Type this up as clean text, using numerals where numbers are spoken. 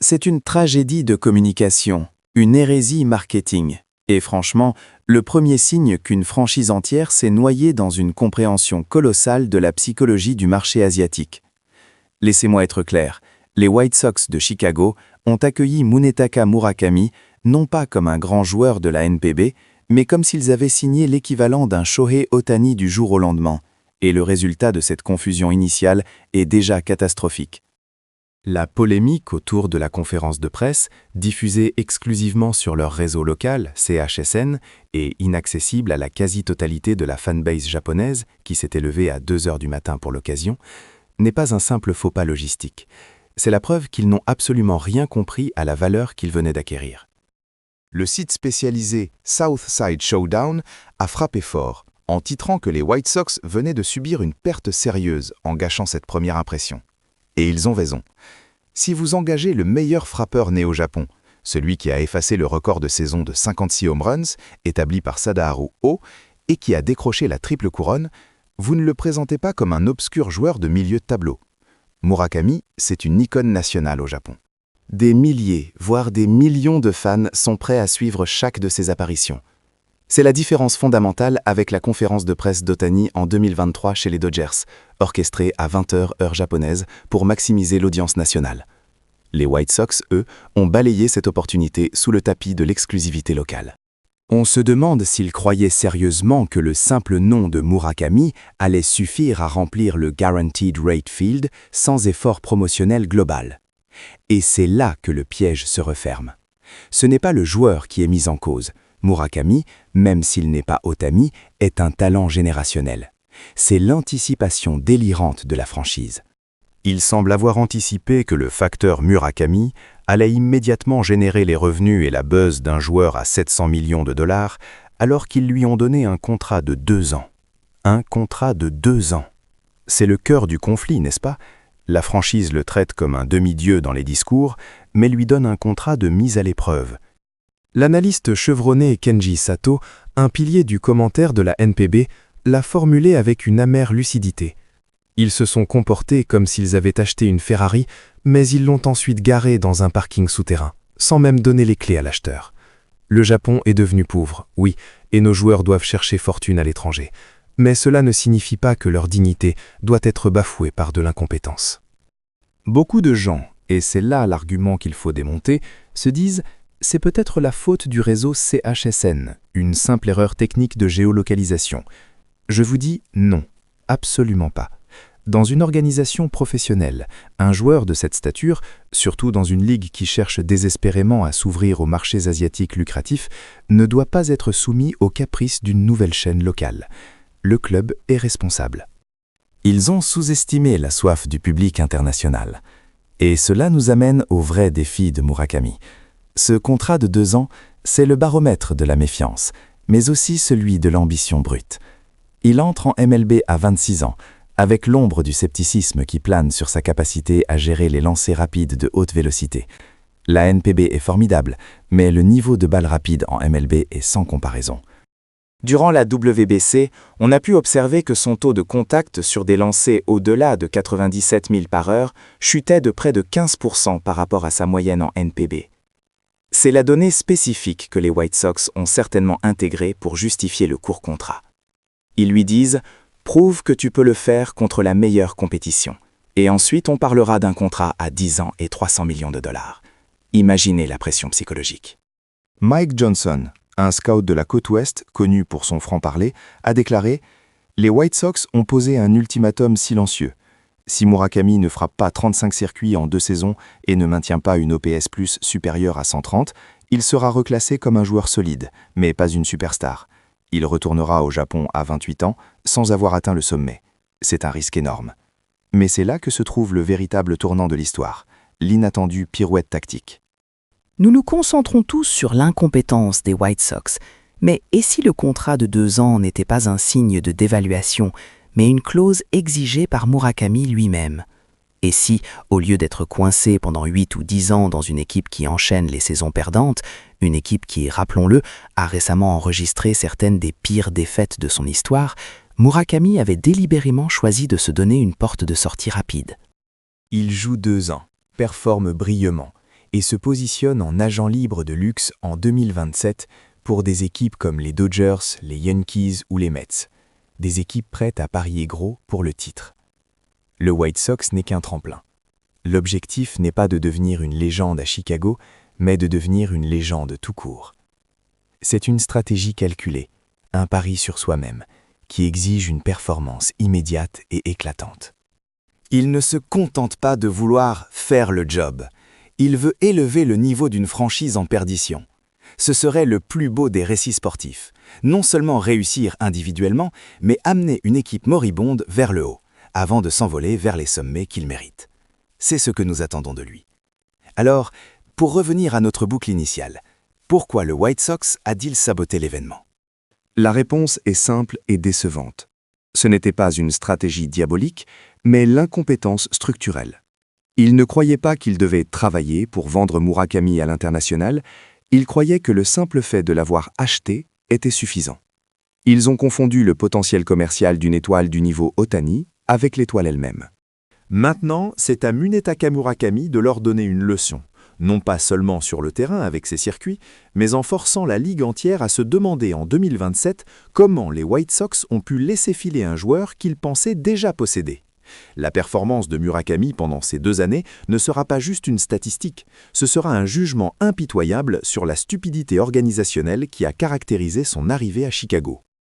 C'est une tragédie de communication, une hérésie marketing. Et franchement, le premier signe qu'une franchise entière s'est noyée dans une compréhension colossale de la psychologie du marché asiatique. Laissez-moi être clair, les White Sox de Chicago ont accueilli Munetaka Murakami non pas comme un grand joueur de la NPB, mais comme s'ils avaient signé l'équivalent d'un Shohei Ohtani du jour au lendemain. Et le résultat de cette confusion initiale est déjà catastrophique. La polémique autour de la conférence de presse, diffusée exclusivement sur leur réseau local, CHSN, et inaccessible à la quasi-totalité de la fanbase japonaise, qui s'est élevée à 2 heures du matin pour l'occasion, n'est pas un simple faux pas logistique. C'est la preuve qu'ils n'ont absolument rien compris à la valeur qu'ils venaient d'acquérir. Le site spécialisé Southside Showdown a frappé fort, en titrant que les White Sox venaient de subir une perte sérieuse en gâchant cette première impression. Et ils ont raison. Si vous engagez le meilleur frappeur né au Japon, celui qui a effacé le record de saison de 56 home runs établi par Sadaharu Oh et qui a décroché la triple couronne, vous ne le présentez pas comme un obscur joueur de milieu de tableau. Murakami, c'est une icône nationale au Japon. Des milliers, voire des millions de fans sont prêts à suivre chaque de ses apparitions. C'est la différence fondamentale avec la conférence de presse d'Ohtani en 2023 chez les Dodgers, orchestrée à 20h heure japonaise pour maximiser l'audience nationale. Les White Sox, eux, ont balayé cette opportunité sous le tapis de l'exclusivité locale. On se demande s'ils croyaient sérieusement que le simple nom de Murakami allait suffire à remplir le Guaranteed Rate Field sans effort promotionnel global. Et c'est là que le piège se referme. Ce n'est pas le joueur qui est mis en cause. Murakami, même s'il n'est pas Ohtani, est un talent générationnel. C'est l'anticipation délirante de la franchise. Il semble avoir anticipé que le facteur Murakami allait immédiatement générer les revenus et la buzz d'un joueur à 700 millions de dollars, alors qu'ils lui ont donné un contrat de 2 ans. Un contrat de 2 ans. C'est le cœur du conflit, n'est-ce pas? La franchise le traite comme un demi-dieu dans les discours, mais lui donne un contrat de mise à l'épreuve. L'analyste chevronné Kenji Sato, un pilier du commentaire de la NPB, l'a formulé avec une amère lucidité. Ils se sont comportés comme s'ils avaient acheté une Ferrari, mais ils l'ont ensuite garée dans un parking souterrain, sans même donner les clés à l'acheteur. Le Japon est devenu pauvre, oui, et nos joueurs doivent chercher fortune à l'étranger. Mais cela ne signifie pas que leur dignité doit être bafouée par de l'incompétence. Beaucoup de gens, et c'est là l'argument qu'il faut démonter, se disent « c'est peut-être la faute du réseau CHSN, une simple erreur technique de géolocalisation ». Je vous dis non, absolument pas. Dans une organisation professionnelle, un joueur de cette stature, surtout dans une ligue qui cherche désespérément à s'ouvrir aux marchés asiatiques lucratifs, ne doit pas être soumis aux caprices d'une nouvelle chaîne locale. Le club est responsable. Ils ont sous-estimé la soif du public international. Et cela nous amène au vrai défi de Murakami. Ce contrat de 2 ans, c'est le baromètre de la méfiance, mais aussi celui de l'ambition brute. Il entre en MLB à 26 ans, avec l'ombre du scepticisme qui plane sur sa capacité à gérer les lancers rapides de haute vélocité. La NPB est formidable, mais le niveau de balle rapide en MLB est sans comparaison. Durant la WBC, on a pu observer que son taux de contact sur des lancers au-delà de 97 000 par heure chutait de près de 15% par rapport à sa moyenne en NPB. C'est la donnée spécifique que les White Sox ont certainement intégrée pour justifier le court contrat. Ils lui disent « Prouve que tu peux le faire contre la meilleure compétition. Et ensuite on parlera d'un contrat à 10 ans et 300 millions de dollars. » Imaginez la pression psychologique. Mike Johnson, un scout de la côte ouest, connu pour son franc-parler, a déclaré « Les White Sox ont posé un ultimatum silencieux. Si Murakami ne frappe pas 35 circuits en 2 saisons et ne maintient pas une OPS+ supérieure à 130, il sera reclassé comme un joueur solide, mais pas une superstar. Il retournera au Japon à 28 ans sans avoir atteint le sommet. C'est un risque énorme. » Mais c'est là que se trouve le véritable tournant de l'histoire, l'inattendue pirouette tactique. Nous nous concentrons tous sur l'incompétence des White Sox, mais et si le contrat de 2 ans n'était pas un signe de dévaluation, mais une clause exigée par Murakami lui-même? Et si, au lieu d'être coincé pendant 8 ou 10 ans dans une équipe qui enchaîne les saisons perdantes, une équipe qui, rappelons-le, a récemment enregistré certaines des pires défaites de son histoire, Murakami avait délibérément choisi de se donner une porte de sortie rapide. Il joue 2 ans, performe brillamment, et se positionne en agent libre de luxe en 2027 pour des équipes comme les Dodgers, les Yankees ou les Mets, des équipes prêtes à parier gros pour le titre. Le White Sox n'est qu'un tremplin. L'objectif n'est pas de devenir une légende à Chicago, mais de devenir une légende tout court. C'est une stratégie calculée, un pari sur soi-même, qui exige une performance immédiate et éclatante. Il ne se contente pas de vouloir faire le job. Il veut élever le niveau d'une franchise en perdition. Ce serait le plus beau des récits sportifs. Non seulement réussir individuellement, mais amener une équipe moribonde vers le haut, avant de s'envoler vers les sommets qu'il mérite. C'est ce que nous attendons de lui. Alors, pour revenir à notre boucle initiale, pourquoi le White Sox a-t-il saboté l'événement? La réponse est simple et décevante. Ce n'était pas une stratégie diabolique, mais l'incompétence structurelle. Ils ne croyaient pas qu'ils devaient travailler pour vendre Murakami à l'international, ils croyaient que le simple fait de l'avoir acheté était suffisant. Ils ont confondu le potentiel commercial d'une étoile du niveau Ohtani avec l'étoile elle-même. Maintenant, c'est à Munetaka Murakami de leur donner une leçon, non pas seulement sur le terrain avec ses circuits, mais en forçant la Ligue entière à se demander en 2027 comment les White Sox ont pu laisser filer un joueur qu'ils pensaient déjà posséder. La performance de Murakami pendant ces 2 années ne sera pas juste une statistique, ce sera un jugement impitoyable sur la stupidité organisationnelle qui a caractérisé son arrivée à Chicago.